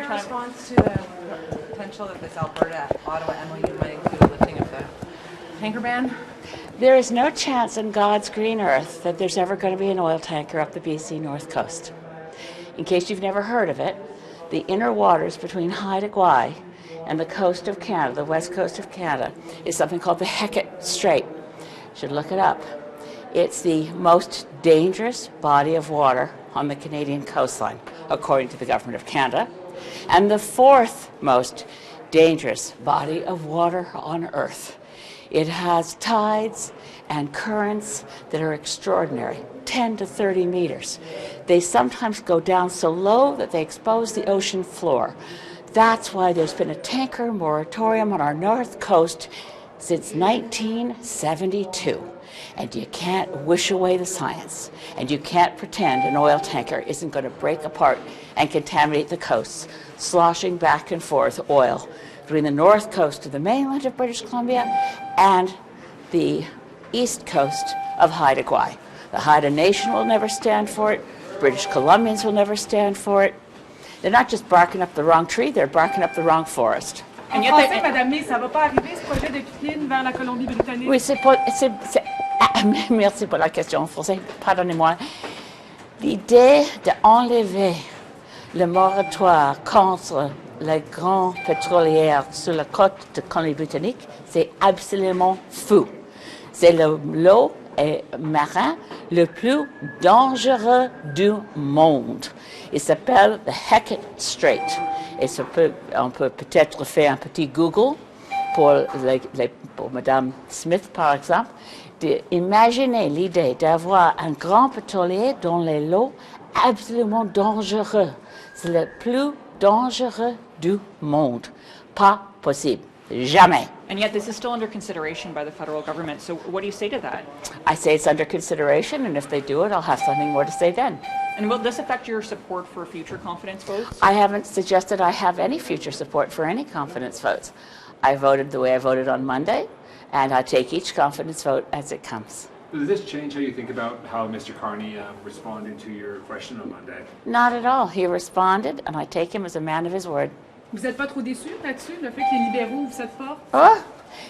your response to the potential that this Alberta-Ottawa MOU might include a lifting of the tanker ban? There is no chance in God's green earth that there's ever going to be an oil tanker up the BC North Coast. In case you've never heard of it, the inner waters between Haida-Gwaii and the coast of Canada, the west coast of Canada, is something called the Hecate Strait. You should look it up. It's the most dangerous body of water on the Canadian coastline, according to the Government of Canada, and the fourth most dangerous body of water on Earth. It has tides and currents that are extraordinary, 10 to 30 meters. They sometimes go down so low that they expose the ocean floor. That's why there's been a tanker moratorium on our north coast since 1972. And you can't wish away the science. And you can't pretend an oil tanker isn't going to break apart and contaminate the coasts, sloshing back and forth oil between the north coast of the mainland of British Columbia and the east coast of Haida-Gwaii. The Haida Nation will never stand for it. British Columbians will never stand for it. They're not just barking up the wrong tree, they're barking up the wrong forest. En français, Madame May, ça va pas arriver, ce projet de pipeline vers la Colombie-Britannique? Oui, merci pour la question en français, pardonnez-moi. L'idée d'enlever le moratoire contre les grands pétrolières sur la côte de Colombie-Britannique, c'est absolument fou. C'est l'eau marin le plus dangereux du monde. Il s'appelle the Hecate Strait. Et on peut peut-être faire un petit Google pour Madame Smith, par exemple, d'imaginer l'idée d'avoir un grand pétrolier dans les lots absolument dangereux. C'est le plus dangereux du monde. Pas possible. Jamais. And yet this is still under consideration by the federal government. So what do you say to that? I say it's under consideration, and if they do it, I'll have something more to say then. And will this affect your support for future confidence votes? I haven't suggested I have any future support for any confidence votes. I voted the way I voted on Monday, and I take each confidence vote as it comes. Does this change how you think about how Mr. Carney responded to your question on Monday? Not at all. He responded, and I take him as a man of his word. Vous n'êtes pas trop déçu là-dessus, le fait que les libéraux vous êtes fort? Oh,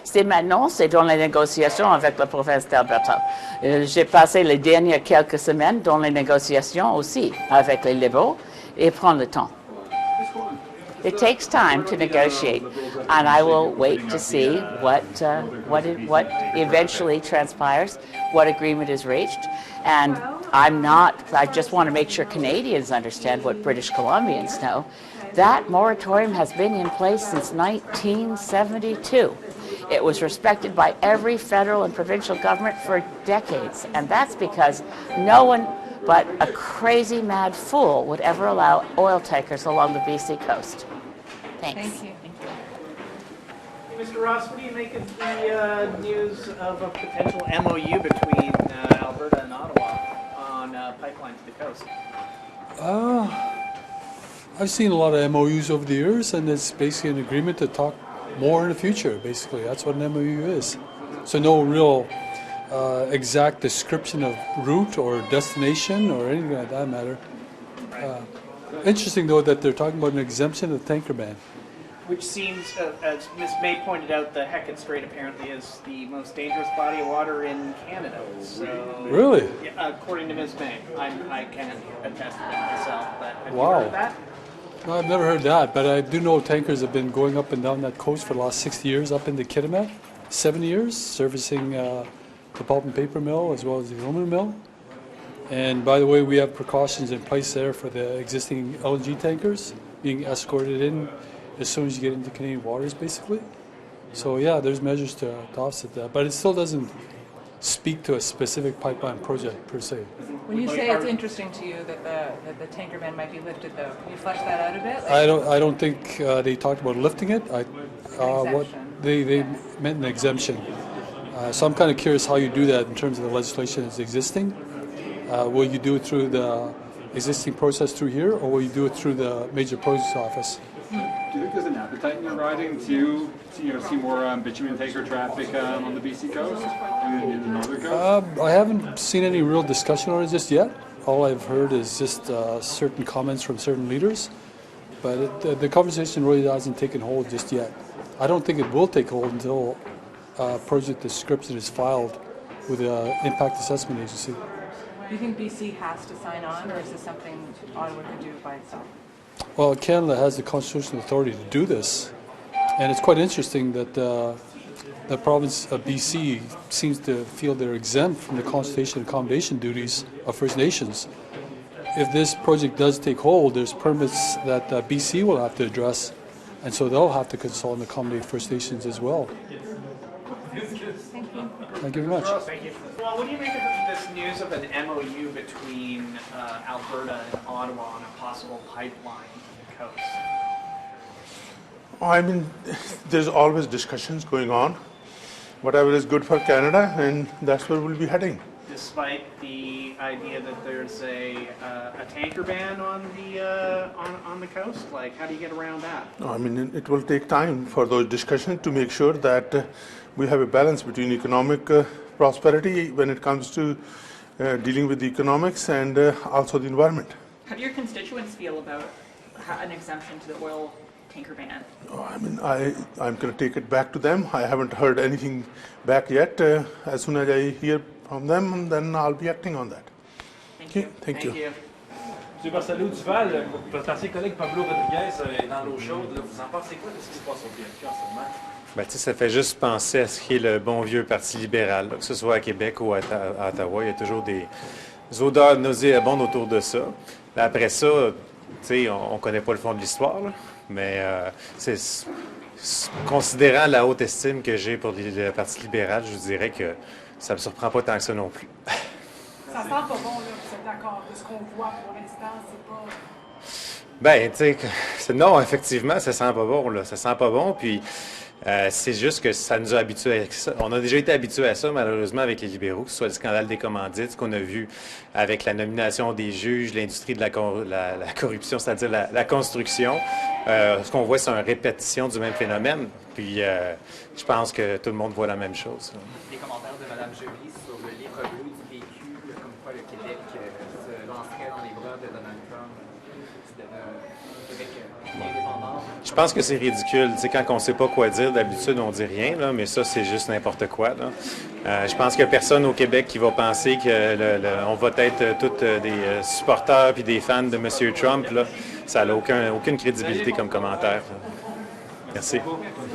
c'est maintenant, c'est dans les négociations avec la province d'Alberta. J'ai passé les dernières quelques semaines dans les négociations aussi avec les libéraux et prendre le temps. It takes time to negotiate, and I will wait to see what eventually transpires, what agreement is reached. And I just want to make sure Canadians understand what British Columbians know. That moratorium has been in place since 1972. It was respected by every federal and provincial government for decades, and that's because no one but a crazy mad fool would ever allow oil tankers along the BC coast. Thanks. Thank you. Hey, Mr. Ross, what do you make of the news of a potential MOU between Alberta and Ottawa on pipeline to the coast? I've seen a lot of MOUs over the years, and it's basically an agreement to talk more in the future, basically. That's what an MOU is. So no real exact description of route or destination or anything like that matter. Interesting, though, that they're talking about an exemption of the tanker ban. Which seems, as Ms. May pointed out, the Hecate Strait apparently is the most dangerous body of water in Canada. So, really? Yeah, according to Ms. May. I can't attest to that myself, but have you Wow. heard of that? No, I've never heard that, but I do know tankers have been going up and down that coast for the last 60 years up into Kitimat, 70 years, servicing the pulp and paper mill as well as the aluminum mill. And by the way, we have precautions in place there for the existing LNG tankers being escorted in as soon as you get into Canadian waters, basically. So yeah, there's measures to offset that, but it still doesn't speak to a specific pipeline project per se. When you say it's interesting to you that the tanker ban might be lifted, though, can you flesh that out a bit? I don't think they talked about lifting it. What they meant an exemption. So I'm kind of curious how you do that in terms of the legislation that's existing. Will you do it through the existing process through here, or will you do it through the major projects office? Do you think there's an appetite in your riding to see more bitumen tanker traffic on the BC coast and in the northern coast? I haven't seen any real discussion on it just yet. All I've heard is just certain comments from certain leaders. but the conversation really hasn't taken hold just yet. I don't think it will take hold until project description is filed with the Impact Assessment Agency. Do you think BC has to sign on, or is this something Ottawa can do by itself? Well, Canada has the constitutional authority to do this, and it's quite interesting that the province of BC seems to feel they're exempt from the consultation and accommodation duties of First Nations. If this project does take hold, there's permits that BC will have to address, and so they'll have to consult and accommodate First Nations as well. Thank you very much. Thank you. Well, what do you make of this news of an MOU between Alberta and Ottawa on a possible pipeline to the coast? I mean, there's always discussions going on. Whatever is good for Canada, and that's where we'll be heading. Despite the idea that there's a tanker ban on the coast, like how do you get around that? I mean, it will take time for those discussions to make sure that we have a balance between economic prosperity when it comes to dealing with the economics and also the environment. How do your constituents feel about an exemption to the oil tanker ban? I mean, I'm going to take it back to them. I haven't heard anything back yet. As soon as I hear from them, then I'll be acting on that. Thank you. Thank you. Monsieur Barsalou-Duval, votre ancien collègue Pablo Rodriguez est dans l'eau chaude. Là. Vous en pensez quoi de ce qui se passe au Québec en ce moment? Ben, ça fait juste penser à ce qui est le bon vieux Parti libéral, là, que ce soit à Québec ou à Ottawa. Il y a toujours des odeurs nauséabondes autour de ça. Là, après ça, on ne connaît pas le fond de l'histoire, là, mais considérant la haute estime que j'ai pour le Parti libéral, je vous dirais que ça ne me surprend pas tant que ça non plus. Ça sent pas bon, là, vous êtes d'accord? De ce qu'on voit pour l'instant, c'est pas... Ben, tu sais, non, effectivement, ça sent pas bon, là. Ça sent pas bon, puis c'est juste que ça nous a habitués à ça. On a déjà été habitués à ça, malheureusement, avec les libéraux, que ce soit le scandale des commandites, ce qu'on a vu avec la nomination des juges, l'industrie de la corruption, c'est-à-dire la construction. Ce qu'on voit, c'est une répétition du même phénomène, puis je pense que tout le monde voit la même chose. Les commentaires de Mme Joly sur le livre bleu du PQ, comme quoi le Québec se lancerait dans les bras de Donald Trump, un Québec indépendant. Je pense que c'est ridicule. Tu sais, quand on ne sait pas quoi dire, d'habitude, on dit rien, là, mais ça, c'est juste n'importe quoi. Là. Je pense qu'il n'y a personne au Québec qui va penser qu'on va être tous des supporters puis des fans de M. Trump. Là. Ça n'a aucune crédibilité comme commentaire. Merci.